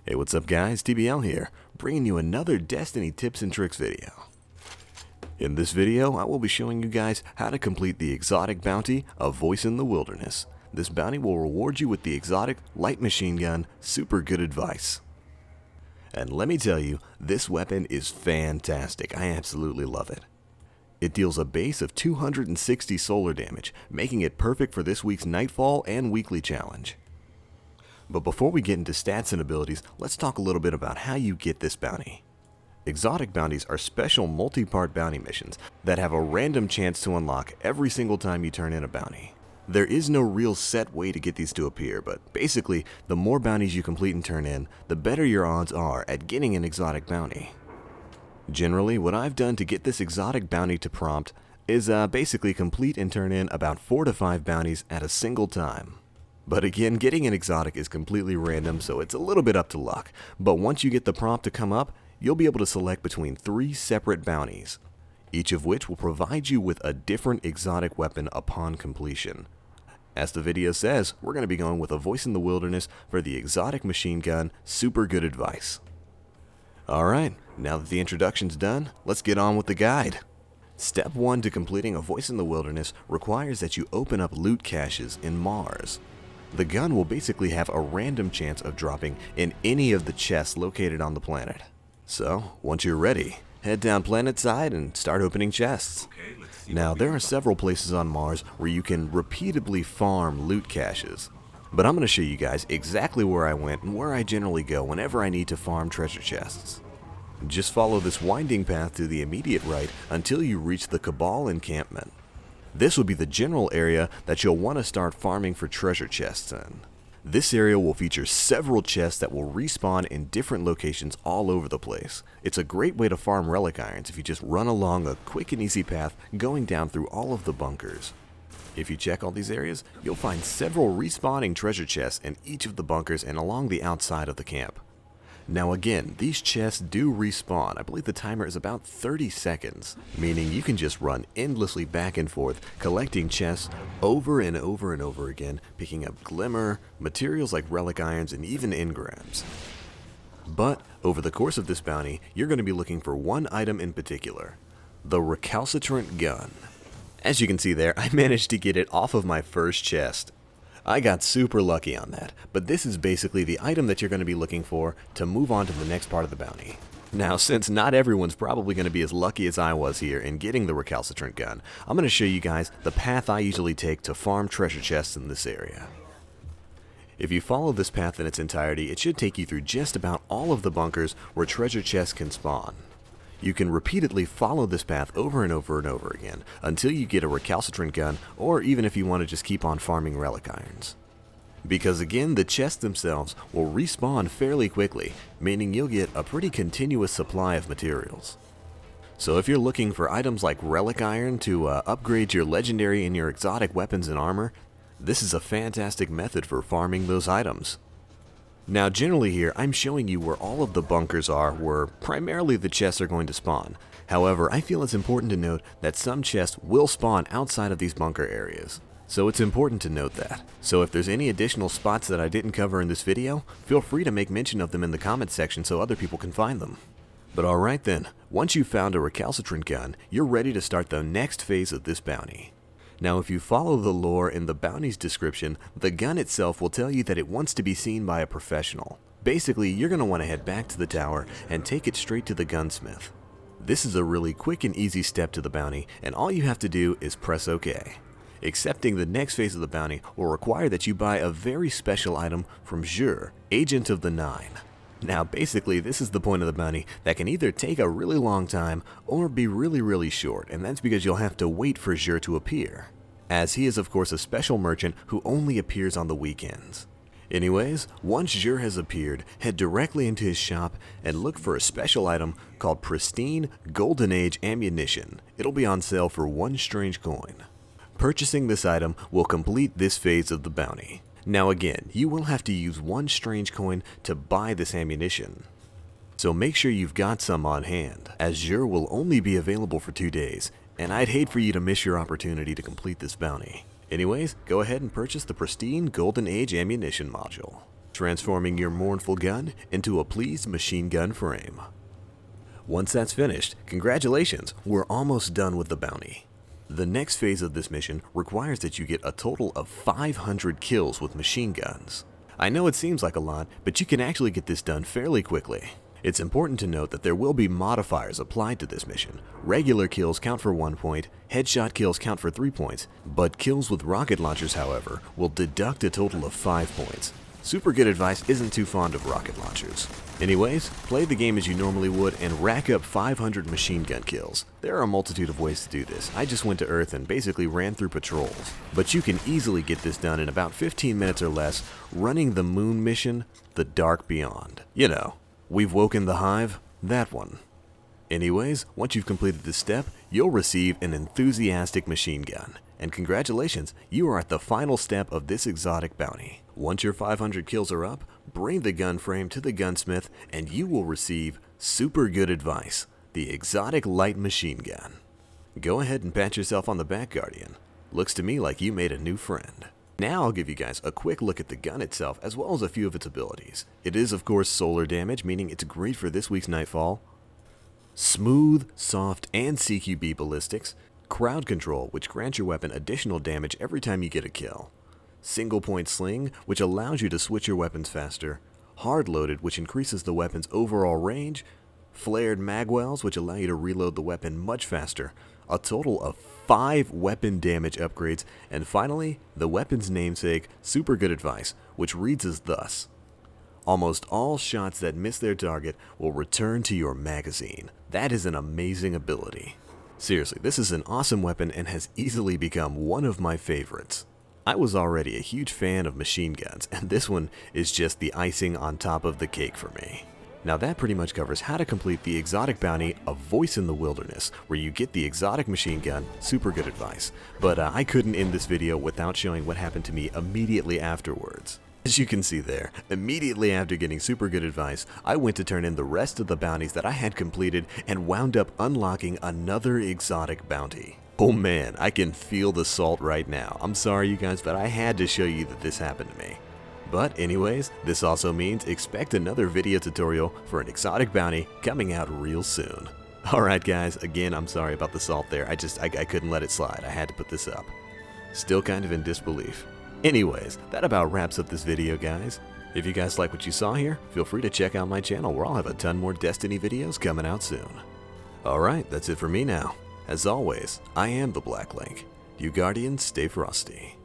Hey, what's up guys, TBL here, bringing you another Destiny tips and tricks video. In this video, I will be showing you guys how to complete the exotic bounty, A Voice in the Wilderness. This bounty will reward you with the exotic light machine gun, Super Good Advice. And let me tell you, this weapon is fantastic, I absolutely love it. It deals a base of 260 solar damage, making it perfect for this week's Nightfall and weekly challenge. But before we get into stats and abilities, let's talk a little bit about how you get this bounty. Exotic bounties are special multi-part bounty missions that have a random chance to unlock every single time you turn in a bounty. There is no real set way to get these to appear, but basically, the more bounties you complete and turn in, the better your odds are at getting an exotic bounty. Generally, what I've done to get this exotic bounty to prompt is basically complete and turn in about 4 to 5 bounties at a single time. But again, getting an exotic is completely random, so it's a little bit up to luck. But once you get the prompt to come up, you'll be able to select between 3 separate bounties, each of which will provide you with a different exotic weapon upon completion. As the video says, we're going to be going with A Voice in the Wilderness for the exotic machine gun, Super Good Advice. Alright, now that the introduction's done, let's get on with the guide. Step 1 to completing A Voice in the Wilderness requires that you open up loot caches in Mars. The gun will basically have a random chance of dropping in any of the chests located on the planet. So, once you're ready, head down planet side and start opening chests. Now, there are several places on Mars where you can repeatedly farm loot caches. But I'm going to show you guys exactly where I went and where I generally go whenever I need to farm treasure chests. Just follow this winding path to the immediate right until you reach the Cabal encampment. This will be the general area that you'll want to start farming for treasure chests in. This area will feature several chests that will respawn in different locations all over the place. It's a great way to farm relic irons if you just run along a quick and easy path going down through all of the bunkers. If you check all these areas, you'll find several respawning treasure chests in each of the bunkers and along the outside of the camp. Now again, these chests do respawn. I believe the timer is about 30 seconds, meaning you can just run endlessly back and forth, collecting chests over and over and over again, picking up glimmer, materials like relic irons, and even engrams. But over the course of this bounty, you're going to be looking for one item in particular, the Recalcitrant Gun. As you can see there, I managed to get it off of my first chest. I got super lucky on that, but this is basically the item that you're going to be looking for to move on to the next part of the bounty. Now, since not everyone's probably going to be as lucky as I was here in getting the Recalcitrant Gun, I'm going to show you guys the path I usually take to farm treasure chests in this area. If you follow this path in its entirety, it should take you through just about all of the bunkers where treasure chests can spawn. You can repeatedly follow this path over and over and over again until you get a Recalcitrant Gun, or even if you want to just keep on farming relic irons. Because again, the chests themselves will respawn fairly quickly, meaning you'll get a pretty continuous supply of materials. So if you're looking for items like relic iron to upgrade your legendary and your exotic weapons and armor, this is a fantastic method for farming those items. Now generally here, I'm showing you where all of the bunkers are where primarily the chests are going to spawn. However, I feel it's important to note that some chests will spawn outside of these bunker areas. So it's important to note that. So if there's any additional spots that I didn't cover in this video, feel free to make mention of them in the comments section so other people can find them. But alright then, once you've found a Recalcitrant Gun, you're ready to start the next phase of this bounty. Now if you follow the lore in the bounty's description, the gun itself will tell you that it wants to be seen by a professional. Basically, you're going to want to head back to the tower and take it straight to the Gunsmith. This is a really quick and easy step to the bounty, and all you have to do is press OK. Accepting the next phase of the bounty will require that you buy a very special item from Jur, Agent of the Nine. Now basically, this is the point of the bounty that can either take a really long time or be really short, and that's because you'll have to wait for Jur to appear, as he is of course a special merchant who only appears on the weekends. Anyways, once Jur has appeared, head directly into his shop and look for a special item called Pristine Golden Age Ammunition. It'll be on sale for 1 strange coin. Purchasing this item will complete this phase of the bounty. Now again, you will have to use 1 strange coin to buy this ammunition. So make sure you've got some on hand, as Jur will only be available for 2 days, and I'd hate for you to miss your opportunity to complete this bounty. Anyways, go ahead and purchase the Pristine Golden Age Ammunition module. transforming your mournful gun into a pleased machine gun frame. Once that's finished, congratulations, we're almost done with the bounty. The next phase of this mission requires that you get a total of 500 kills with machine guns. I know it seems like a lot, but you can actually get this done fairly quickly. It's important to note that there will be modifiers applied to this mission. Regular kills count for 1 point, headshot kills count for 3 points, but kills with rocket launchers, however, will deduct a total of 5 points. Super Good Advice isn't too fond of rocket launchers. Anyways, play the game as you normally would and rack up 500 machine gun kills. There are a multitude of ways to do this. I just went to Earth and basically ran through patrols. But you can easily get this done in about 15 minutes or less running the moon mission, The Dark Beyond. You know, We've Woken the Hive, that one. Anyways, once you've completed this step, you'll receive an enthusiastic machine gun. And congratulations, you are at the final step of this exotic bounty. Once your 500 kills are up, bring the gun frame to the gunsmith and you will receive Super Good Advice, the exotic light machine gun. Go ahead and pat yourself on the back, Guardian. Looks to me like you made a new friend. Now I'll give you guys a quick look at the gun itself as well as a few of its abilities. It is of course solar damage, meaning it's great for this week's Nightfall. Smooth, soft, and CQB ballistics. Crowd control, which grants your weapon additional damage every time you get a kill. Single point sling, which allows you to switch your weapons faster. Hard loaded, which increases the weapon's overall range. Flared magwells, which allow you to reload the weapon much faster. A total of 5 weapon damage upgrades. And finally, the weapon's namesake, Super Good Advice, which reads as thus. Almost all shots that miss their target will return to your magazine. That is an amazing ability. Seriously, this is an awesome weapon and has easily become one of my favorites. I was already a huge fan of machine guns, and this one is just the icing on top of the cake for me. Now that pretty much covers how to complete the exotic bounty, A Voice in the Wilderness, where you get the exotic machine gun, Super Good Advice. But I couldn't end this video without showing what happened to me immediately afterwards. As you can see there, immediately after getting Super Good Advice, I went to turn in the rest of the bounties that I had completed and wound up unlocking another exotic bounty. Oh man, I can feel the salt right now. I'm sorry you guys, but I had to show you that this happened to me. But anyways, this also means expect another video tutorial for an exotic bounty coming out real soon. Alright guys, again I'm sorry about the salt there, I couldn't let it slide, I had to put this up. Still kind of in disbelief. Anyways, that about wraps up this video guys. If you guys like what you saw here, feel free to check out my channel where I'll have a ton more Destiny videos coming out soon. Alright, that's it for me now. As always, I am the Black Link. You Guardians stay frosty.